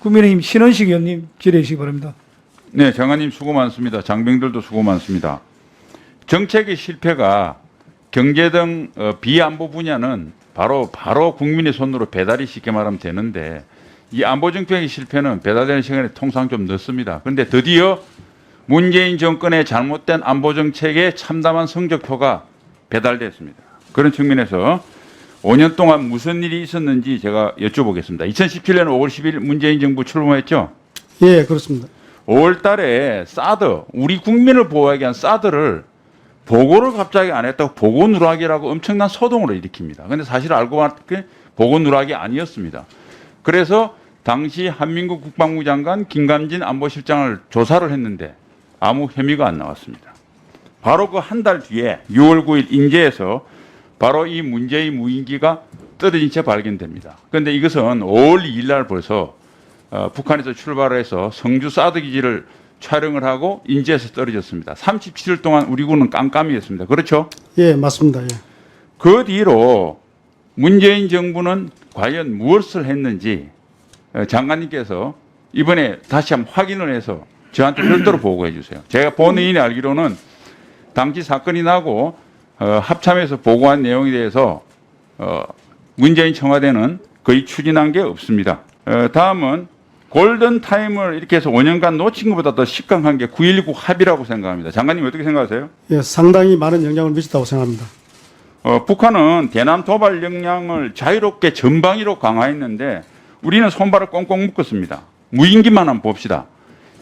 국민의힘 신원식 의원님 질의해 주시기 바랍니다. 네, 장관님 수고 많습니다. 장병들도 수고 많습니다. 정책의 실패가 경제 등 비안보 분야는 바로 국민의 손으로 배달이 쉽게 말하면 되는데 이 안보 정책의 실패는 배달되는 시간이 통상 좀 늦습니다. 그런데 드디어 문재인 정권의 잘못된 안보 정책의 참담한 성적표가 배달됐습니다. 그런 측면에서 5년 동안 무슨 일이 있었는지 제가 여쭤보겠습니다. 2017년 5월 10일 문재인 정부 출범했죠? 예, 그렇습니다. 5월 달에 사드, 우리 국민을 보호하기 위한 사드를 보고를 갑자기 안 했다고 보고 누락이라고 엄청난 소동을 일으킵니다. 그런데 사실 알고 봤더니 보고 누락이 아니었습니다. 그래서 당시 한민국 국방부 장관 김감진 안보실장을 조사를 했는데 아무 혐의가 안 나왔습니다. 바로 그 한 달 뒤에 6월 9일 인제에서 바로 이 문제의 무인기가 떨어진 채 발견됩니다. 그런데 이것은 5월 2일 날 벌써 북한에서 출발해서 성주 사드 기지를 촬영을 하고 인제에서 떨어졌습니다. 37일 동안 우리 군은 깜깜이었습니다. 그렇죠? 예, 맞습니다. 예. 그 뒤로 문재인 정부는 과연 무엇을 했는지 장관님께서 이번에 다시 한번 확인을 해서 저한테 별도로 보고해 주세요. 제가 본인이 알기로는 당시 사건이 나고 합참에서 보고한 내용에 대해서 문재인 청와대는 거의 추진한 게 없습니다. 다음은 골든타임을 이렇게 해서 5년간 놓친 것보다 더 식강한 게 9.19 합의라고 생각합니다. 장관님 어떻게 생각하세요? 예, 상당히 많은 영향을 미쳤다고 생각합니다. 북한은 대남 도발 역량을 자유롭게 전방위로 강화했는데 우리는 손발을 꽁꽁 묶었습니다. 무인기만 한번 봅시다.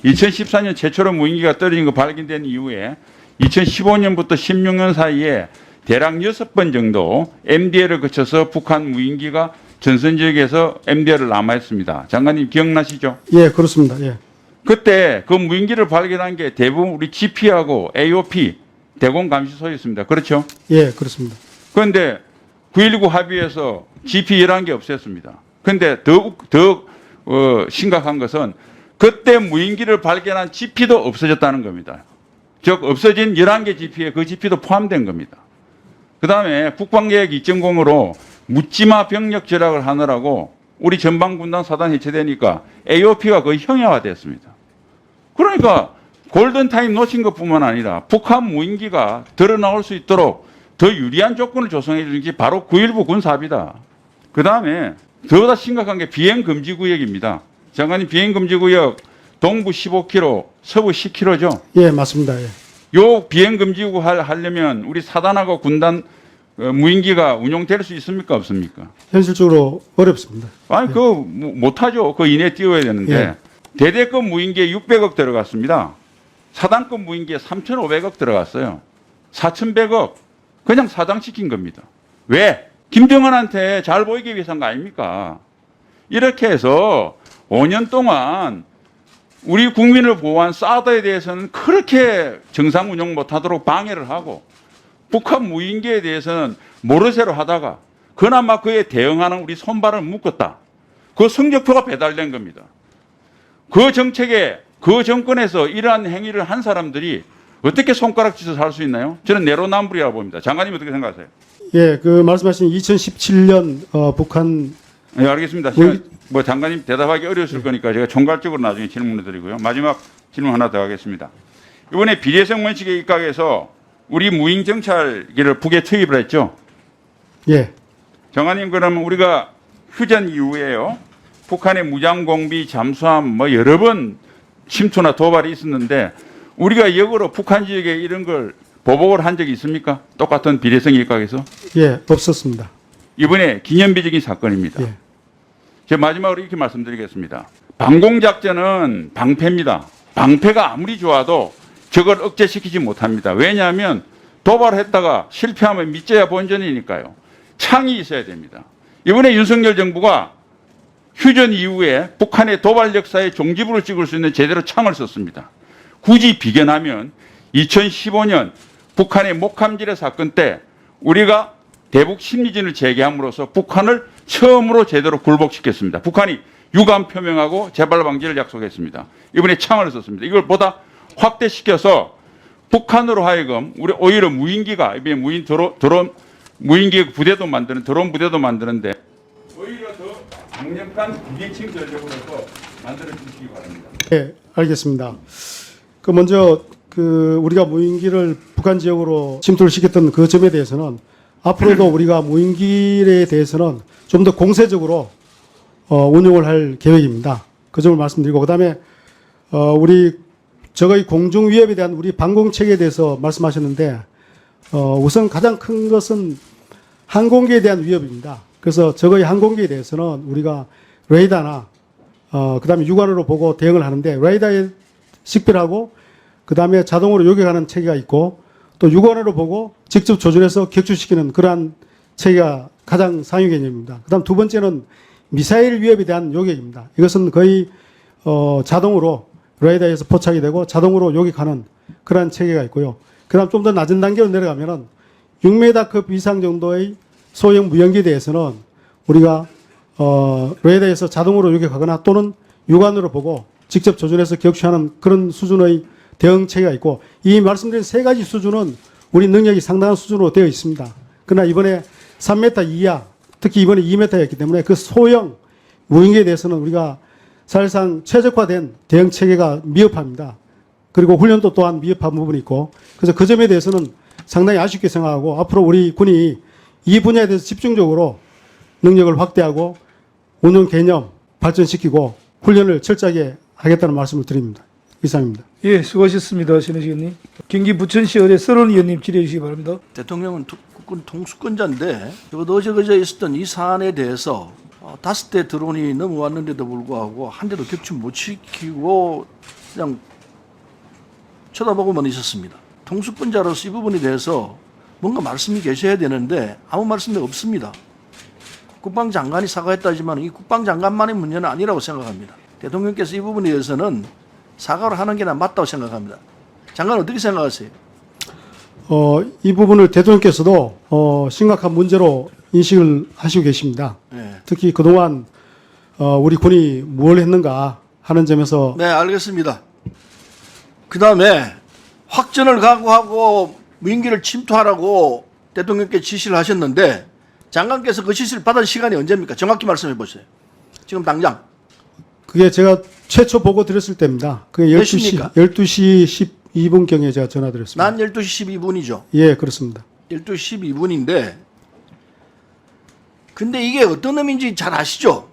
2014년 최초로 무인기가 떨어진 거 발견된 이후에 2015년부터 16년 사이에 대략 6번 정도 MDL을 거쳐서 북한 무인기가 전선 지역에서 MDL을 남하했습니다. 장관님 기억나시죠? 예, 그렇습니다. 예. 그때 그 무인기를 발견한 게 대부분 우리 GP하고 AOP 대공 감시소였습니다. 그렇죠? 예, 그렇습니다. 그런데 9.19 합의에서 GP 11개 없앴습니다. 그런데 더 심각한 것은 그때 무인기를 발견한 GP도 없어졌다는 겁니다. 즉 없어진 11개 GP에 그 GP도 포함된 겁니다. 그 다음에 국방계획 2.0으로 묻지마 병력 절약을 하느라고 우리 전방군단 사단 해체되니까 AOP가 거의 형해화됐습니다. 그러니까 골든타임 놓친 것뿐만 아니라 북한 무인기가 드러나올 수 있도록 더 유리한 조건을 조성해 주는 게 바로 9.19 군사합의다. 그 다음에 더더 심각한 게 비행금지구역입니다. 장관님 비행금지구역 동부 15km, 서부 10km죠? 예, 맞습니다. 예. 요 비행금지구역 하려면 우리 사단하고 군단 무인기가 운용될 수 있습니까? 없습니까? 현실적으로 어렵습니다. 아니, 그거 못하죠. 그 이내 띄워야 되는데. 예. 대대급 무인기에 600억 들어갔습니다. 사단급 무인기에 3,500억 들어갔어요. 4,100억. 그냥 사장시킨 겁니다. 왜? 김정은한테 잘 보이기 위해서인 거 아닙니까? 이렇게 해서 5년 동안 우리 국민을 보호한 사드에 대해서는 그렇게 정상 운영 못하도록 방해를 하고 북한 무인기에 대해서는 모르쇠로 하다가 그나마 그에 대응하는 우리 손발을 묶었다. 그 성적표가 배달된 겁니다. 그 정책에 그 정권에서 이러한 행위를 한 사람들이 어떻게 손가락짓을 할 수 있나요? 저는 내로남불이라고 봅니다. 장관님 어떻게 생각하세요? 예, 그 말씀하신 2017년 북한 네, 알겠습니다. 뭐 장관님 대답하기 어려웠을 거니까 제가 총괄적으로 나중에 질문을 드리고요. 마지막 질문 하나 더 하겠습니다. 이번에 비례성 원칙에 입각해서 우리 무인 정찰기를 북에 투입을 했죠. 예. 장관님 그러면 우리가 휴전 이후에요. 북한의 무장공비, 잠수함 뭐 여러 번 침투나 도발이 있었는데 우리가 역으로 북한 지역에 이런 걸 보복을 한 적이 있습니까? 똑같은 비례성 입각에서? 예, 없었습니다. 이번에 기념비적인 사건입니다. 예. 제가 마지막으로 이렇게 말씀드리겠습니다. 방공작전은 방패입니다. 방패가 아무리 좋아도 저걸 억제시키지 못합니다. 왜냐하면 도발했다가 실패하면 밑져야 본전이니까요. 창이 있어야 됩니다. 이번에 윤석열 정부가 휴전 이후에 북한의 도발 역사의 종지부를 찍을 수 있는 제대로 창을 썼습니다. 굳이 비견하면 2015년 북한의 목함지뢰 사건 때 우리가 대북 심리전을 재개함으로써 북한을 처음으로 제대로 굴복시켰습니다. 북한이 유감 표명하고 재발 방지를 약속했습니다. 이번에 창을 썼습니다. 이걸 보다 확대시켜서 북한으로 하여금 우리 오히려 무인기가 이번에 무인기 부대도 만드는 드론 부대도 만드는데 오히려 더 강력한 비대칭 전력으로서 만들어 주시기 바랍니다. 예, 알겠습니다. 그 먼저 그 우리가 무인기를 북한 지역으로 침투를 시켰던 그 점에 대해서는 앞으로도 우리가 무인기에 대해서는 좀 더 공세적으로 운용을 할 계획입니다. 그 점을 말씀드리고 그다음에 우리 적의 공중 위협에 대한 우리 방공 체계에 대해서 말씀하셨는데 우선 가장 큰 것은 항공기에 대한 위협입니다. 그래서 적의 항공기에 대해서는 우리가 레이더나 그다음에 육안으로 보고 대응을 하는데 레이더에 식별하고 그다음에 자동으로 요격하는 체계가 있고 또 육안으로 보고 직접 조준해서 격추시키는 그러한 체계가 가장 상위 개념입니다. 그다음 두 번째는 미사일 위협에 대한 요격입니다. 이것은 거의 자동으로 레이더에서 포착이 되고 자동으로 요격하는 그러한 체계가 있고요. 그다음 좀 더 낮은 단계로 내려가면은 6m급 이상 정도의 소형 무연기에 대해서는 우리가 레이더에서 자동으로 요격하거나 또는 육안으로 보고 직접 조준해서 격추하는 그런 수준의 대응 체계가 있고 이 말씀드린 세 가지 수준은 우리 능력이 상당한 수준으로 되어 있습니다. 그러나 이번에 3m 이하, 특히 이번에 2m였기 때문에 그 소형 무인기에 대해서는 우리가 사실상 최적화된 대응 체계가 미흡합니다. 그리고 훈련도 또한 미흡한 부분이 있고 그래서 그 점에 대해서는 상당히 아쉽게 생각하고 앞으로 우리 군이 이 분야에 대해서 집중적으로 능력을 확대하고 운영 개념 발전시키고 훈련을 철저하게 하겠다는 말씀을 드립니다. 이상입니다. 예, 수고하셨습니다. 신혜식 의원님. 경기 부천시 의뢰 서른 의원님 질의해 주시기 바랍니다. 대통령은 국군 통수권자인데 적어도 어제 그제 있었던 이 사안에 대해서 5대 드론이 넘어왔는데도 불구하고 한 대도 격추 못 시키고 그냥 쳐다보고만 있었습니다. 통수권자로서 이 부분에 대해서 뭔가 말씀이 계셔야 되는데 아무 말씀이 없습니다. 국방장관이 사과했다지만 이 국방장관만의 문제는 아니라고 생각합니다. 대통령께서 이 부분에 대해서는 사과를 하는 게 난 맞다고 생각합니다. 장관 어떻게 생각하세요? 이 부분을 대통령께서도 심각한 문제로 인식을 하시고 계십니다. 네. 특히 그동안 우리 군이 뭘 했는가 하는 점에서 네, 알겠습니다. 그 다음에 확전을 각오하고 무인기를 침투하라고 대통령께 지시를 하셨는데 장관께서 그 지시를 받은 시간이 언제입니까? 정확히 말씀해 보세요. 지금 당장. 그게 제가 최초 보고 드렸을 때입니다. 그게 몇 12시, 시입니까? 12시 12분경에 제가 전화드렸습니다. 난 12시 12분이죠. 예, 그렇습니다. 12시 12분인데 근데 이게 어떤 의미인지 잘 아시죠?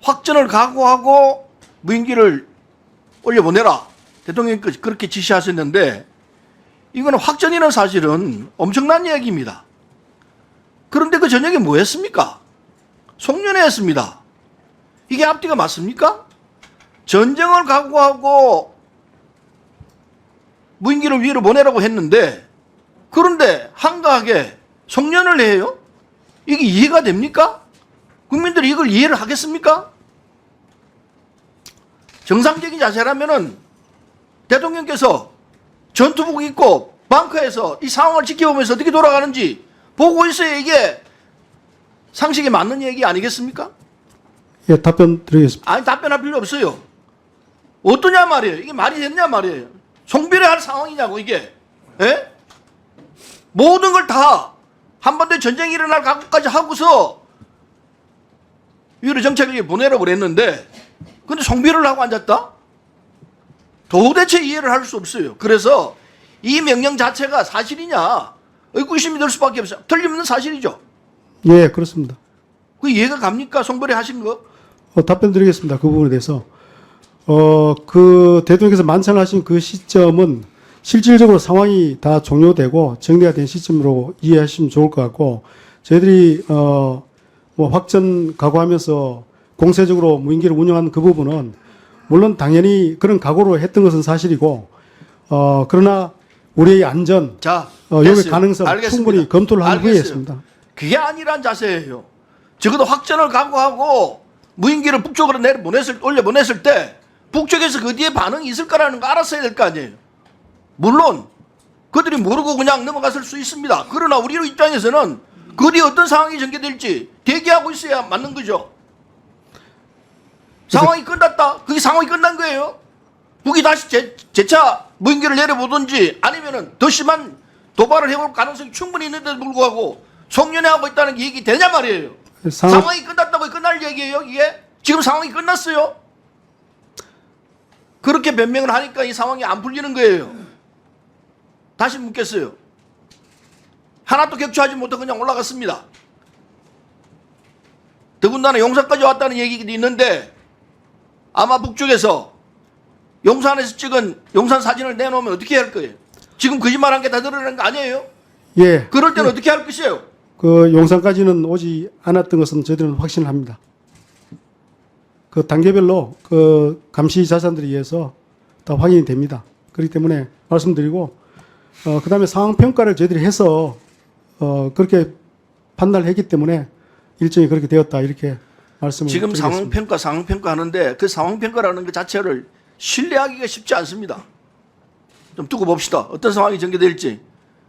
확전을 각오하고 무인기를 올려보내라. 대통령이 그렇게 지시하셨는데 이거는 확전이라는 사실은 엄청난 이야기입니다. 그런데 그 저녁에 뭐 했습니까? 송년회 했습니다. 이게 앞뒤가 맞습니까? 전쟁을 각오하고 무인기를 위로 보내라고 했는데 그런데 한가하게 송년을 해요? 이게 이해가 됩니까? 국민들이 이걸 이해를 하겠습니까? 정상적인 자세라면은 대통령께서 전투복 입고 벙커에서 이 상황을 지켜보면서 어떻게 돌아가는지 보고 있어야 이게 상식에 맞는 얘기 아니겠습니까? 예, 답변 드리겠습니다. 아니 답변할 필요 없어요. 어떠냐 말이에요. 이게 말이 되느냐 말이에요. 송별해야 할 상황이냐고 이게. 예? 모든 걸 다 한 번 더 전쟁이 일어날 각오까지 하고서 위로 정책을 보내라고 그랬는데 근데 송별을 하고 앉았다? 도대체 이해를 할 수 없어요. 그래서 이 명령 자체가 사실이냐 의구심이 들 수밖에 없어요. 틀림없는 사실이죠. 예, 그렇습니다. 그 이해가 갑니까? 송별회 하신 거? 답변 드리겠습니다. 그 부분에 대해서. 그 대통령께서 만찬하신 그 시점은 실질적으로 상황이 다 종료되고 정리가 된 시점으로 이해하시면 좋을 것 같고, 저희들이, 뭐 확전 각오하면서 공세적으로 무인기를 운영한 그 부분은 물론 당연히 그런 각오로 했던 것은 사실이고, 그러나 우리의 안전, 자, 요의 됐어요. 가능성 알겠습니다. 충분히 검토를 한 후에 알겠어요. 했습니다. 그게 아니란 자세예요. 적어도 확전을 각오하고 무인기를 북쪽으로 올려보냈을 때 북쪽에서 그 뒤에 반응이 있을 거라는 거 알았어야 될 거 아니에요. 물론 그들이 모르고 그냥 넘어갔을 수 있습니다. 그러나 우리 입장에서는 그 뒤에 어떤 상황이 전개될지 대기하고 있어야 맞는 거죠. 상황이 끝났다. 그게 상황이 끝난 거예요. 북이 다시 재차 무인기를 내려보든지 아니면은 더 심한 도발을 해볼 가능성이 충분히 있는데도 불구하고 송년회하고 있다는 게 얘기 되냐 말이에요. 상황이 끝났다고 끝날 얘기예요, 이게? 지금 상황이 끝났어요. 그렇게 변명을 하니까 이 상황이 안 풀리는 거예요. 다시 묻겠어요. 하나도 격추하지 못하고 그냥 올라갔습니다. 더군다나 용산까지 왔다는 얘기도 있는데 아마 북쪽에서 용산에서 찍은 용산 사진을 내놓으면 어떻게 할 거예요? 지금 거짓말한 게 다 드러나는 거 아니에요? 예. 그럴 때는 어떻게 할 것이에요? 그 용산까지는 오지 않았던 것은 저희들은 확신을 합니다. 그 단계별로 그 감시 자산들에 의해서 다 확인이 됩니다. 그렇기 때문에 말씀드리고 그다음에 상황 평가를 저희들이 해서 그렇게 판단을 했기 때문에 일정이 그렇게 되었다 이렇게 말씀을 지금 드리겠습니다. 상황 평가 하는데 그 상황 평가라는 것 자체를 신뢰하기가 쉽지 않습니다. 좀 두고 봅시다. 어떤 상황이 전개될지.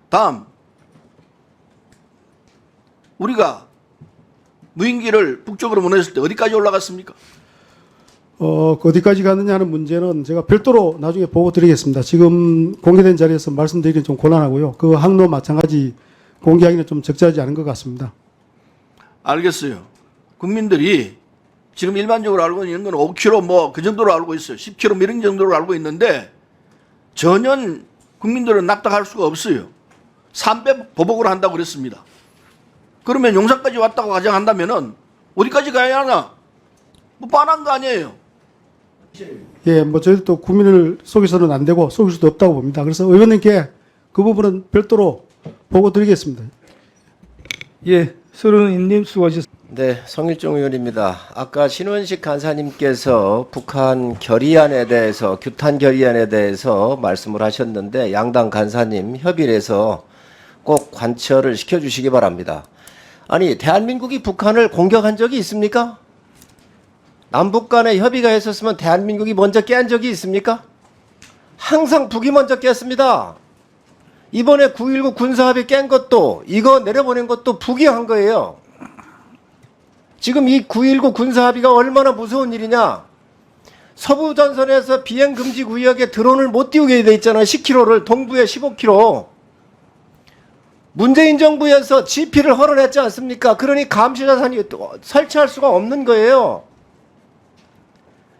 다음, 우리가 무인기를 북쪽으로 보냈을 때 어디까지 올라갔습니까? 어디까지 갔느냐 하는 문제는 제가 별도로 나중에 보고 드리겠습니다. 지금 공개된 자리에서 말씀드리기는 좀 곤란하고요. 그 항로 마찬가지 공개하기는 좀 적절하지 않은 것 같습니다. 알겠어요. 국민들이 지금 일반적으로 알고 있는 건 5km 뭐 그 정도로 알고 있어요. 10km 이런 정도로 알고 있는데 전혀 국민들은 납득할 수가 없어요. 3배 보복을 한다고 그랬습니다. 그러면 용산까지 왔다고 가정한다면은 어디까지 가야 하나? 뭐 뻔한 거 아니에요. 예, 뭐 저희도 국민을 속여서는 안 되고 속일 수도 없다고 봅니다. 그래서 의원님께 그 부분은 별도로 보고 드리겠습니다. 예, 서른인님 수고하셨습니다. 네, 성일종 의원입니다. 아까 신원식 간사님께서 북한 결의안에 대해서, 규탄 결의안에 대해서 말씀을 하셨는데 양당 간사님 협의를 해서 꼭 관철을 시켜주시기 바랍니다. 아니, 대한민국이 북한을 공격한 적이 있습니까? 남북 간에 협의가 있었으면 대한민국이 먼저 깬 적이 있습니까? 항상 북이 먼저 깼습니다. 이번에 9.19 군사합의 깬 것도 이거 내려보낸 것도 북이 한 거예요. 지금 이 9.19 군사합의가 얼마나 무서운 일이냐. 서부전선에서 비행금지 구역에 드론을 못 띄우게 돼 있잖아요. 10km를 동부에 15km. 문재인 정부에서 GP를 허락했지 않습니까? 그러니 감시자산이 설치할 수가 없는 거예요.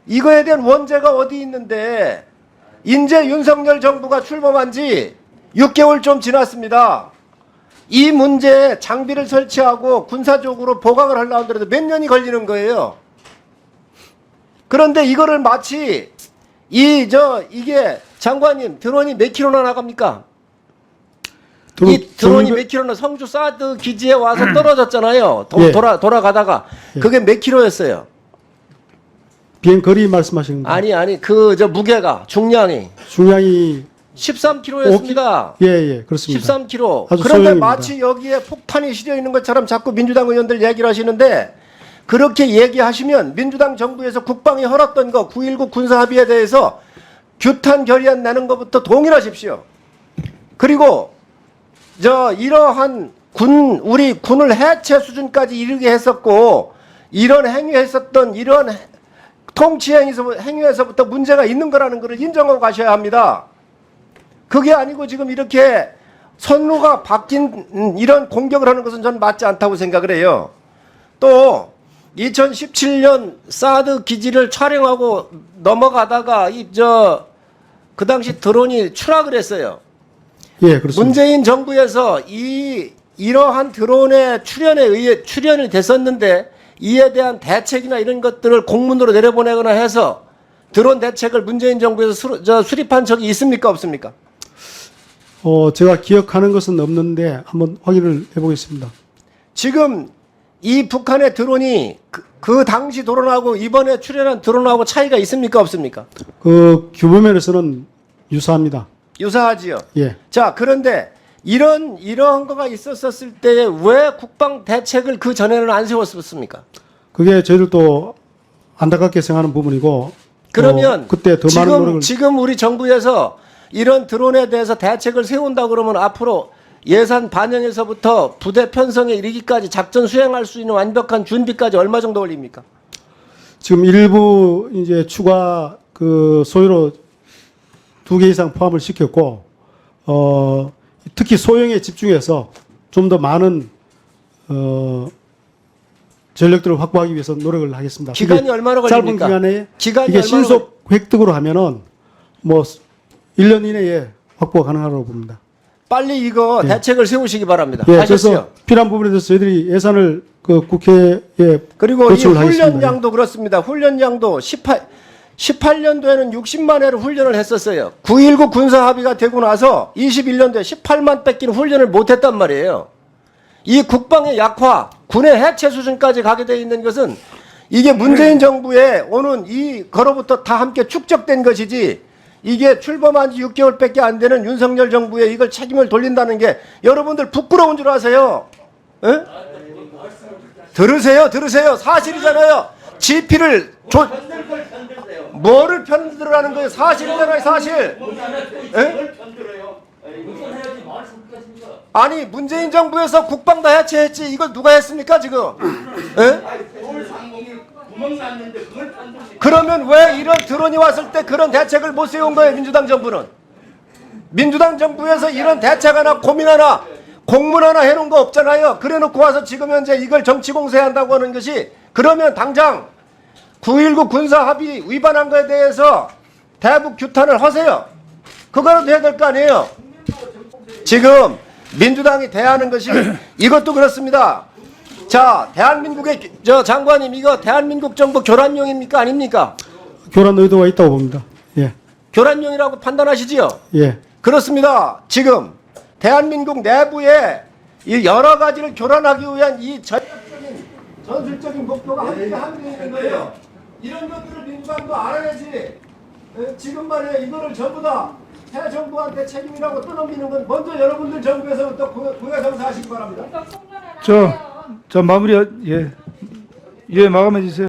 이거에 대한 원죄가 어디 있는데 이제 윤석열 정부가 출범한 지 6개월 좀 지났습니다. 이 문제에 장비를 설치하고 군사적으로 보강을 하려고 하더라도 몇 년이 걸리는 거예요. 그런데 이거를 마치 이게 장관님 드론이 몇 킬로나 나갑니까? 이 드론이 몇 킬로나 성주 사드 기지에 와서 떨어졌잖아요. 예. 돌아가다가 예. 그게 몇 킬로였어요? 비행 거리 말씀하시는 거. 아니 무게가 중량이 중량이 13kg였습니다. 예, 그렇습니다. 13kg. 아주 그런데 소형입니다. 마치 여기에 폭탄이 실려 있는 것처럼 자꾸 민주당 의원들 얘기를 하시는데 그렇게 얘기하시면 민주당 정부에서 국방이 허락된 거 9.19 군사합의에 대해서 규탄 결의안 내는 것부터 동일하십시오. 그리고 이러한 우리 군을 해체 수준까지 이르게 했었고 이런 행위했었던 이런 통치 행위에서부터 문제가 있는 거라는 것을 인정하고 가셔야 합니다. 그게 아니고 지금 이렇게 선로가 바뀐 이런 공격을 하는 것은 저는 맞지 않다고 생각을 해요. 또 2017년 사드 기지를 촬영하고 넘어가다가 그 당시 드론이 추락을 했어요. 예, 그렇습니다. 문재인 정부에서 이러한 드론의 출연이 됐었는데 이에 대한 대책이나 이런 것들을 공문으로 내려보내거나 해서 드론 대책을 문재인 정부에서 수립한 적이 있습니까 없습니까? 제가 기억하는 것은 없는데 한번 확인을 해보겠습니다. 지금 이 북한의 드론이 그 당시 드론하고 이번에 출연한 드론하고 차이가 있습니까 없습니까? 그 규모면에서는 유사합니다. 유사하지요. 예. 자, 그런데 이러한 거가 있었을 때 왜 국방 대책을 그 전에는 안 세웠습니까? 그게 저희들도 안타깝게 생각하는 부분이고. 그러면 그때 더 많은 노력을. 지금 우리 정부에서 이런 드론에 대해서 대책을 세운다 그러면 앞으로 예산 반영에서부터 부대 편성에 이르기까지 작전 수행할 수 있는 완벽한 준비까지 얼마 정도 걸립니까? 지금 일부 이제 추가 그 소유로 2개 이상 포함을 시켰고, 특히 소형에 집중해서 좀 더 많은 전력들을 확보하기 위해서 노력을 하겠습니다. 기간이 얼마나 걸립니까? 짧은 기간에 기간이 이게 얼마나 획득으로 하면은 뭐 1년 이내에 확보가 가능하다고 봅니다. 빨리 이거 예. 대책을 세우시기 바랍니다. 예, 하셨어요? 그래서 필요한 부분에 대해서 저희들이 예산을 그 국회에 그리고 이 도출을 하겠습니다. 훈련량도 그렇습니다. 훈련량도 18년도에는 60만 회를 훈련을 했었어요. 9.19 군사 합의가 되고 나서 21년도에 18만 뺏기는 훈련을 못했단 말이에요. 이 국방의 약화, 군의 해체 수준까지 가게 돼 있는 것은 이게 문재인 정부에 오는 거로부터 다 함께 축적된 것이지, 이게 출범한 지 6개월밖에 안 되는 윤석열 정부에 이걸 책임을 돌린다는 게 여러분들 부끄러운 줄 아세요? 에? 들으세요. 사실이잖아요. 지피를 뭐를 편들으라는 거예요? 사실이잖아요, 사실. 에? 아니, 문재인 정부에서 국방 다 해체했지, 이걸 누가 했습니까, 지금? 에? 그러면 왜 이런 드론이 왔을 때 그런 대책을 못 세운 거예요, 민주당 정부는? 민주당 정부에서 이런 대책 하나, 고민 하나, 공문 하나 해놓은 거 없잖아요. 그래 놓고 와서 지금 현재 이걸 정치 공세한다고 하는 것이, 그러면 당장 9.19 군사 합의 위반한 거에 대해서 대북 규탄을 하세요. 그거라도 해야 될 거 아니에요. 지금 민주당이 대하는 것이 이것도 그렇습니다. 자, 대한민국의 장관님, 이거 대한민국 정부 교란용입니까, 아닙니까? 교란 의도가 있다고 봅니다. 예, 교란용이라고 판단하시지요? 예, 그렇습니다. 지금 대한민국 내부에 이 여러 가지를 교란하기 위한 이 전술적인 목표가 함께 있는 거예요. 이런 것들을 민주당도 알아야지. 지금 말이야, 이거를 전부 다 새 정부한테 책임이라고 떠넘기는 건 먼저 여러분들 정부에서부터 고야정사하시기 바랍니다. 저 마무리, 예, 마감해 주세요.